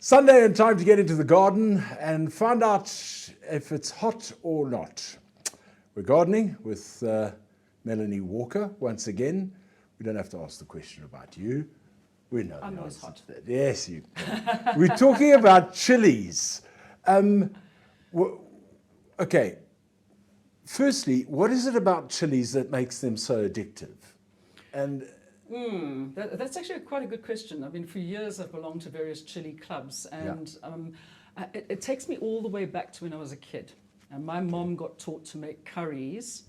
Sunday and time to get into the garden and find out if it's hot or not. We're gardening with Melanie Walker once again. We don't have to ask the question about you. We know the answer to that. Yes, you. We're talking about chilies. Okay. Firstly, what is it about chilies that makes them so addictive? And that's actually quite a good question. I mean, for years I've belonged to various chili clubs, and it takes me all the way back to when I was a kid. And my mom got taught to make curries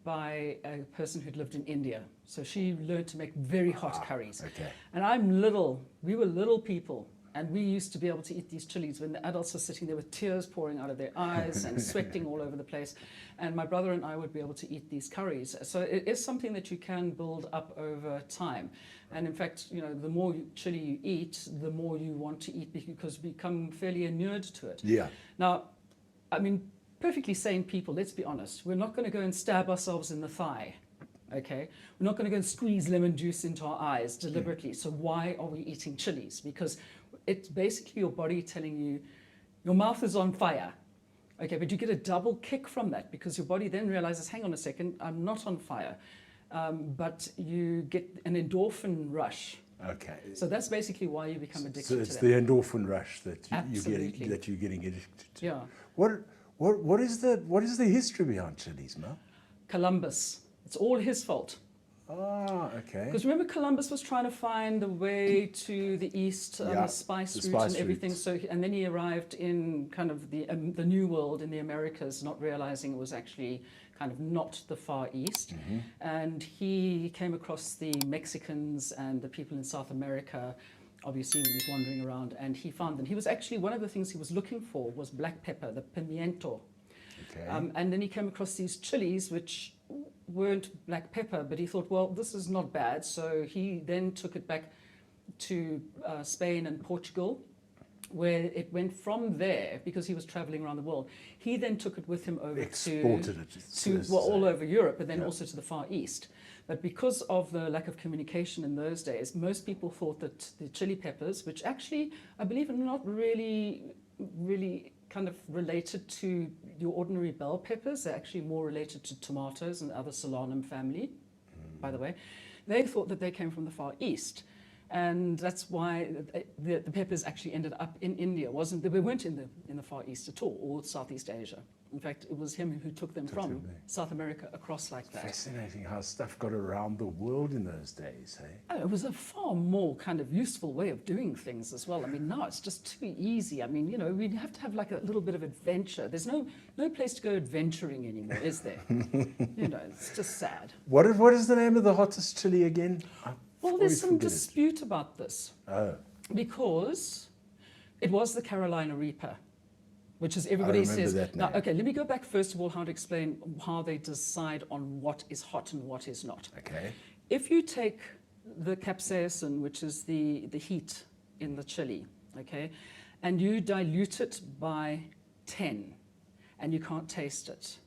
by a person who'd lived in India. So she learned to make very hot curries. Okay. And we were little people, and we used to be able to eat these chilies when the adults were sitting there with tears pouring out of their eyes and sweating all over the place. And my brother and I would be able to eat these curries. So it is something that you can build up over time. And in fact, you know, the more chili you eat, the more you want to eat because you become fairly inured to it. Yeah. Now, I mean, perfectly sane people, let's be honest, we're not going to go and stab ourselves in the thigh. Okay, we're not going to go and squeeze lemon juice into our eyes deliberately. So why are we eating chilies? Because it's basically your body telling you your mouth is on fire. Okay, but you get a double kick from that because your body then realizes, hang on a second, I'm not on fire. But you get an endorphin rush. Okay. So that's basically why you become addicted to them. So it's the endorphin rush that you're getting addicted to. Yeah. What is the history behind chilies, Mel? Columbus. It's all his fault. Ah, okay. Because remember, Columbus was trying to find a way to the east, the spice route and everything. So, and then he arrived in kind of the New World in the Americas, not realizing it was actually kind of not the Far East. Mm-hmm. And he came across the Mexicans and the people in South America, obviously when he's wandering around, and he found them. He was actually, one of the things he was looking for was black pepper, the pimiento. Okay. And then he came across these chilies, which weren't black pepper, but he thought, well, this is not bad. So he then took it back to Spain and Portugal, where it went from there, because he was traveling around the world. He then took it with him over all over Europe, and then also to the Far East. But because of the lack of communication in those days, most people thought that the chili peppers, which actually, I believe, are not really kind of related to your ordinary bell peppers. They're actually more related to tomatoes and other Solanum family, by the way. They thought that they came from the Far East. And that's why the peppers actually ended up in India. They weren't in the Far East at all, or Southeast Asia. In fact, it was him who took them from South America across like that. Fascinating how stuff got around the world in those days, hey? Oh, it was a far more kind of useful way of doing things as well. I mean, now it's just too easy. I mean, you know, we have to have like a little bit of adventure. There's no place to go adventuring anymore, is there? You know, it's just sad. What is the name of the hottest chili again? Well, there's some dispute about this. Oh. Because it was the Carolina Reaper, which is everybody says. That now, okay, let me go back first of all how to explain how they decide on what is hot and what is not. Okay. If you take the capsaicin, which is the heat in the chili, okay, and you dilute it by 10, and you can't taste it,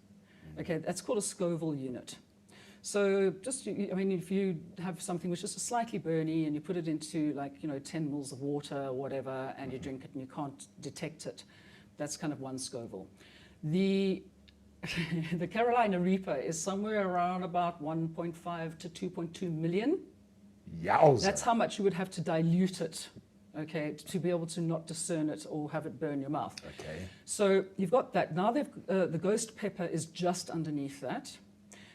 okay, that's called a Scoville unit. So I mean, if you have something which is slightly burny and you put it into 10 mils of water or whatever, and you drink it and you can't detect it, that's kind of one Scoville. The Carolina Reaper is somewhere around about 1.5 to 2.2 million. Yowza. That's how much you would have to dilute it, okay, to be able to not discern it or have it burn your mouth. Okay. So you've got that. Now the ghost pepper is just underneath that.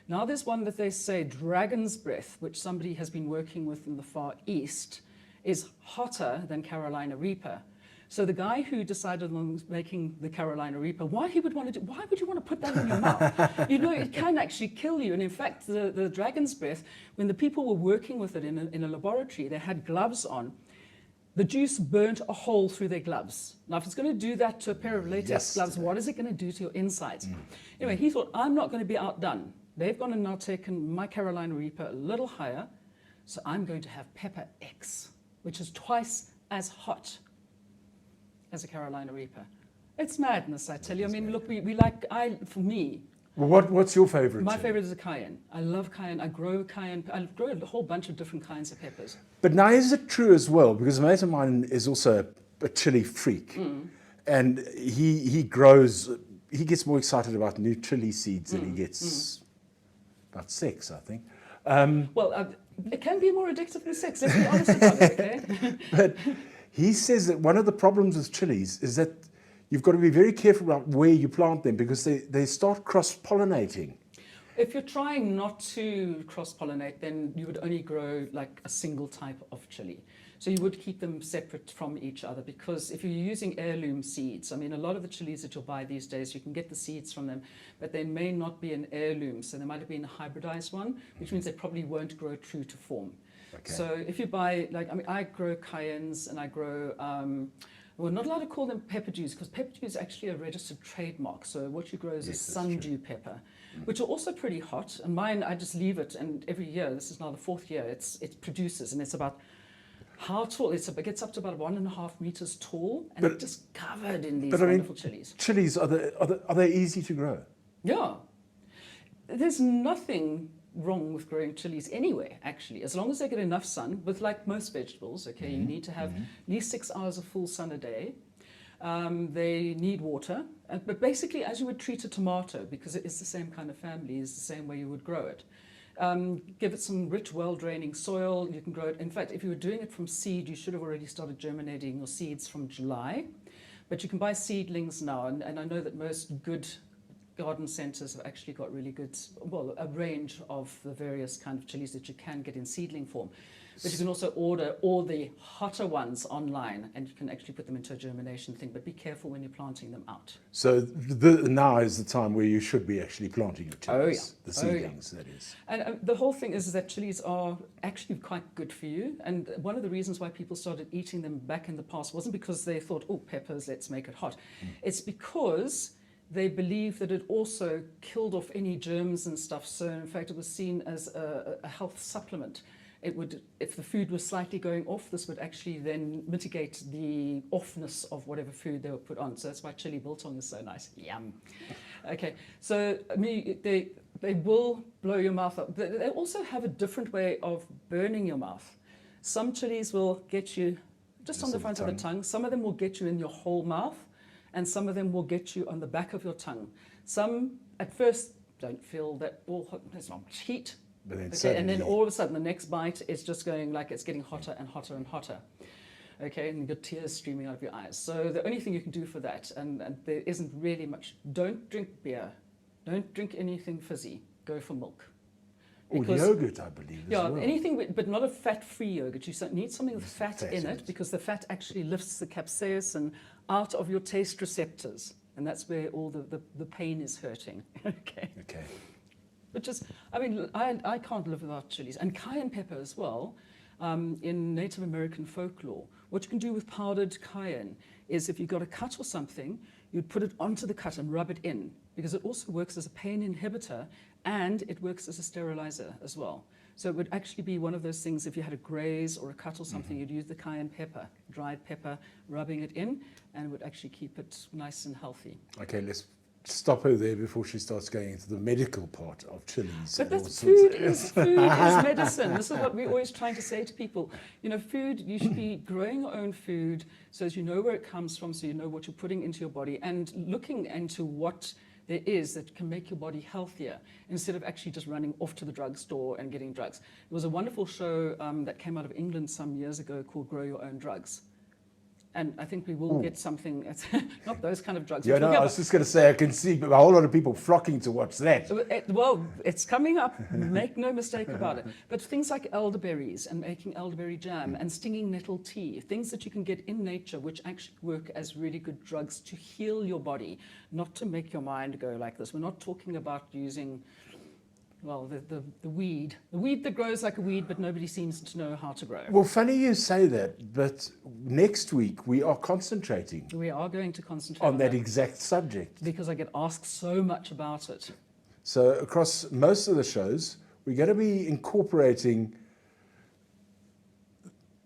Now there's one that they say dragon's breath, which somebody has been working with in the Far East, is hotter than Carolina Reaper. So the guy who decided on making the Carolina Reaper, why would you want to put that in your mouth? You know, it can actually kill you. And in fact, the dragon's breath, when the people were working with it in a laboratory, they had gloves on. The juice burnt a hole through their gloves. Now, if it's going to do that to a pair of latex gloves, what is it going to do to your insides? Anyway, he thought, I'm not going to be outdone. They've gone and now taken my Carolina Reaper a little higher, so I'm going to have Pepper X, which is twice as hot as a Carolina Reaper. It's madness, I tell you. I mean, look, for me... Well, what's your favorite? My favorite is a cayenne. I love cayenne. I grow a whole bunch of different kinds of peppers. But now, is it true as well? Because a mate of mine is also a chili freak, and he gets more excited about new chili seeds than he gets about sex, I think. It can be more addictive than sex, let's be honest about it, okay? But he says that one of the problems with chilies is that you've got to be very careful about where you plant them because they start cross-pollinating. If you're trying not to cross-pollinate, then you would only grow like a single type of chili. So you would keep them separate from each other, because if you're using heirloom seeds, I mean, a lot of the chilies that you'll buy these days, you can get the seeds from them, but they may not be an heirloom. So they might have been a hybridized one, which means they probably won't grow true to form. Okay. So if you buy, I grow cayennes and I grow, we're not allowed to call them pepper dews because pepper dew is actually a registered trademark. So what you grow is a sundew pepper, which are also pretty hot. And mine, I just leave it, and every year, this is now the 4th year, it produces, and it's about how tall? It gets up to about 1.5 meters tall, and it's just covered in these wonderful chilies. Chilies, are they easy to grow? Yeah. There's nothing wrong with growing chilies anyway, actually, as long as they get enough sun. With like most vegetables, okay, you need to have at least 6 hours of full sun a day. They need water, but basically as you would treat a tomato, because it is the same kind of family, is the same way you would grow it. Give it some rich, well-draining soil. You can grow it. In fact, if you were doing it from seed, you should have already started germinating your seeds from July. But you can buy seedlings now, and I know that most good garden centres have actually got really good, a range of the various kind of chilies that you can get in seedling form. But you can also order all the hotter ones online, and you can actually put them into a germination thing. But be careful when you're planting them out. So now is the time where you should be actually planting your chilies, the seedlings, that is. And the whole thing is that chilies are actually quite good for you. And one of the reasons why people started eating them back in the past wasn't because they thought, oh, peppers, let's make it hot. It's because they believed that it also killed off any germs and stuff. So in fact, it was seen as a health supplement. It would, if the food was slightly going off, this would actually then mitigate the offness of whatever food they were put on. So that's why chili biltong is so nice. Yum. Okay, so I mean, they will blow your mouth up. They also have a different way of burning your mouth. Some chilies will get you just on the front of the tongue. Some of them will get you in your whole mouth, and some of them will get you on the back of your tongue. Some at first don't feel that there's not much heat. But then and then all of a sudden the next bite is just going like it's getting hotter and hotter and hotter. Okay, and you get tears streaming out of your eyes. So the only thing you can do for that, and there isn't really much, don't drink beer. Don't drink anything fizzy. Go for milk. Or yogurt, I believe, as well. Anything, but not a fat-free yogurt. You need something with fat in it, because the fat actually lifts the capsaicin out of your taste receptors. And that's where all the pain is hurting. Okay. But just, I mean, I can't live without chilies. And cayenne pepper as well, in Native American folklore. What you can do with powdered cayenne is if you've got a cut or something, you'd put it onto the cut and rub it in, because it also works as a pain inhibitor and it works as a sterilizer as well. So it would actually be one of those things, if you had a graze or a cut or something, you'd use the cayenne pepper, dried pepper, rubbing it in, and it would actually keep it nice and healthy. Okay, let's stop her there before she starts going into the medical part of chilies. But that's food is medicine. This is what we're always trying to say to people. You know, food, you should be growing your own food so as you know where it comes from, so you know what you're putting into your body, and looking into what there is that can make your body healthier, instead of actually just running off to the drugstore and getting drugs. There was a wonderful show that came out of England some years ago called Grow Your Own Drugs. And I think we will get something, not those kind of drugs. Yeah, no, I was just going to say, I can see a whole lot of people flocking to watch that. Well, it's coming up, make no mistake about it. But things like elderberries and making elderberry jam and stinging nettle tea, things that you can get in nature which actually work as really good drugs to heal your body, not to make your mind go like this. We're not talking about using, well, the weed. The weed that grows like a weed, but nobody seems to know how to grow. Well, funny you say that, but next week we are concentrating. We are going to concentrate on that exact subject. Because I get asked so much about it. So across most of the shows, we're going to be incorporating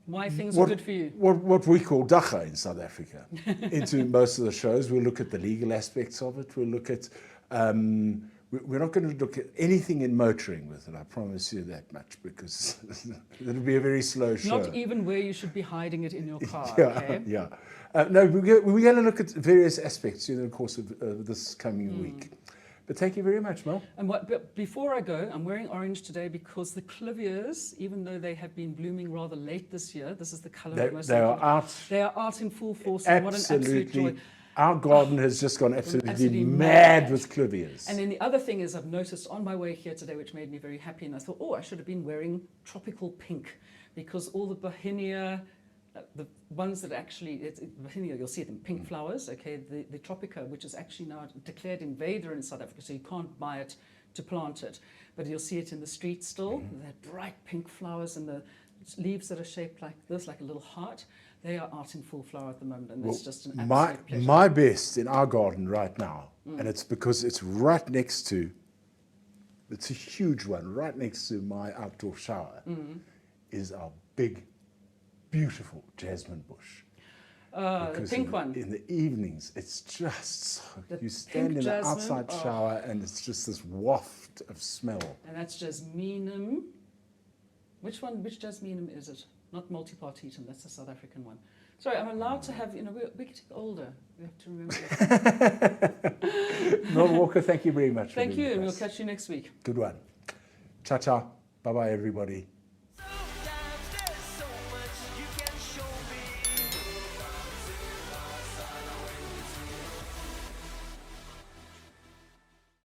why things are good for you. What we call dacha in South Africa into most of the shows. We'll look at the legal aspects of it. We'll look at We're not going to look at anything in motoring with it, I promise you that much, because it'll be a very slow show. Not even where you should be hiding it in your car, Yeah, okay? yeah. No, we're going to look at various aspects during the course of this coming week. But thank you very much, Mel. And but before I go, I'm wearing orange today because the clivias, even though they have been blooming rather late this year, this is the colour of most They of are them. out. They are out in full force, and what an absolute joy. Our garden has just gone absolutely absolutely mad mad. with clivias. And then the other thing is I've noticed on my way here today, which made me very happy, and I thought, oh, I should have been wearing tropical pink, because all the Bohemia, the ones that actually, Bohemia, you'll see it in pink flowers, okay, the Tropica, which is actually now declared invader in South Africa, so you can't buy it to plant it, but you'll see it in the street still, that bright pink flowers and the leaves that are shaped like this, like a little heart. They are out in full flower at the moment, and it's just an absolute pleasure. My best in our garden right now, and it's because it's right next to, it's a huge one, right next to my outdoor shower, is our big, beautiful jasmine bush. The pink one. In the evenings, it's just, The you stand pink in an jasmine, outside shower and it's just this waft of smell. And that's jasminum. Which jasminum is it? Not multipartitum, that's the South African one. Sorry, I'm allowed to have, we're getting older. We have to remember. Mel Walker, thank you very much. Thank you, and we'll catch you next week. Good one. Ciao, ciao. Bye-bye, everybody.